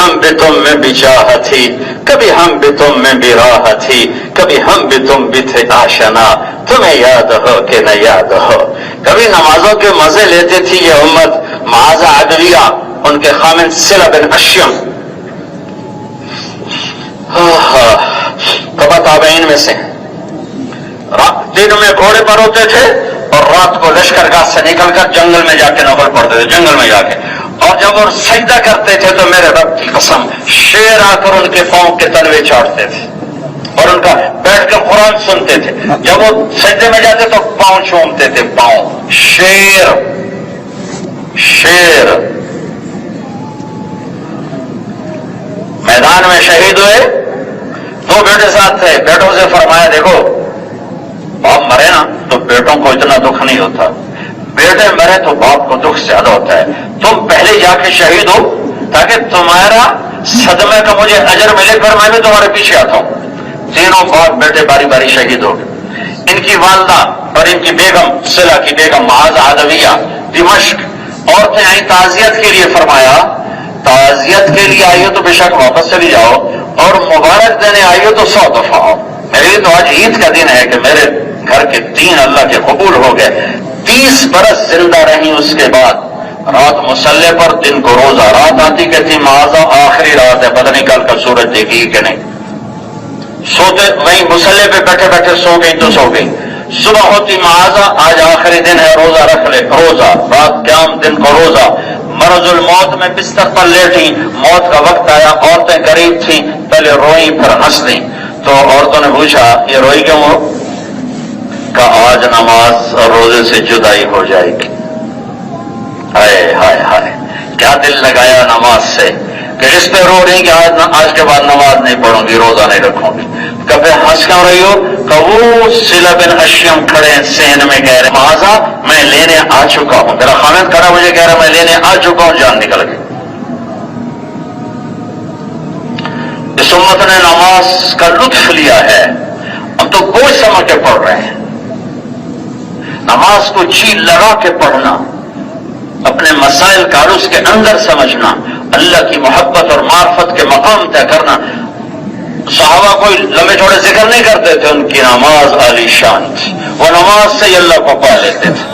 ہم بھی تم میں بھی چاہ تھی، کبھی ہم بھی تم میں بھی راہ تھی، کبھی ہم بھی تم بھی تھے آشنا، تمہیں یاد ہو کہ نہ یاد ہو۔ کبھی نمازوں کے مزے لیتی تھی یہ امت۔ معاذ عدویہ ان کے خامن صلہ بن اشیم کبا تابعین میں سے، دن میں گھوڑے پر ہوتے تھے اور رات کو لشکر گاہ سے نکل کر جنگل میں جا کے نفل پڑھتے تھے، جنگل میں جا کے، اور جب وہ سجدہ کرتے تھے تو میرے رب کی قسم شیر آ کر ان کے پاؤں کے تلوے چاٹتے تھے اور ان کا بیٹھ کر قرآن سنتے تھے۔ جب وہ سجدے میں جاتے تو پاؤں چومتے تھے، پاؤں۔ شیر شیر میدان میں شہید ہوئے، دو بیٹے ساتھ تھے، بیٹوں سے فرمایا دیکھو باپ مرے نا تو بیٹوں کو اتنا دکھ نہیں ہوتا، بیٹے مرے تو باپ کو دکھ زیادہ ہوتا ہے، تم پہلے جا کے شہید ہو تاکہ تمہارا صدمے کا مجھے اجر ملے، پھر میں بھی تمہارے پیچھے آتا ہوں۔ تینوں باپ بیٹے باری باری شہید ہو گئے۔ ان کی والدہ اور ان کی بیگم صلہ کی بیگم معاذ عدویہ دمشق، عورتیں آئی تعزیت کے لیے، فرمایا تعزیت کے لیے آئی ہو تو بے شک واپس چلی جاؤ، اور مبارک دینے آئی ہو تو 100 دفعہ آؤ۔ میرے تو آج عید کا دن ہے کہ میرے گھر کے 3 اللہ کے قبول ہو گئے۔ 30 برس زندہ رہی، اس کے بعد رات مسلح پر، دن کو روزہ۔ رات آتی کہتی معاذ آخری رات ہے، پتہ نہیں کل کا سورج دیکھی کہ نہیں، سوتے وہیں مسلح پہ بیٹھے بیٹھے سو گئی تو سو گئی۔ صبح ہوتی معاذ آج آخری دن ہے، روزہ رکھ لے، روزہ، رات قیام، دن کو روزہ۔ مرض الموت میں بستر پر لیٹی، موت کا وقت آیا، عورتیں قریب تھیں، پہلے روئیں پھر ہنس دیں، تو عورتوں نے پوچھا یہ روئی کیوں ہو؟ کہا آج نماز اور روزے سے جدائی ہو جائے گی۔ ہائے ہائے ہائے، کیا دل لگایا نماز سے کہ اس پہ رو رہی کہ آج کے بعد نماز نہیں پڑھوں گی، روزہ نہیں رکھوں گی۔ کبھی ہنس کیوں رہی ہو؟ کہ وہ صلہ بن اشیم کھڑے ہیں سین میں، کہہ رہے معاذ میں لینے آ چکا ہوں، میرا خامد کھڑا مجھے کہہ رہا میں لینے آ چکا ہوں، جان نکل گئی۔ اس امت نے نماز کا لطف لیا ہے، ہم تو بوجھ سمجھ کے پڑھ رہے ہیں۔ نماز کو جی لگا کے پڑھنا، اپنے مسائل کا اس کے اندر سمجھنا، اللہ کی محبت اور معرفت کے مقام طے کرنا۔ صحابہ کوئی لمبے چوڑے ذکر نہیں کرتے تھے، ان کی نماز عالی شان تھی، وہ نماز سے ہی اللہ کو پا لیتے تھے۔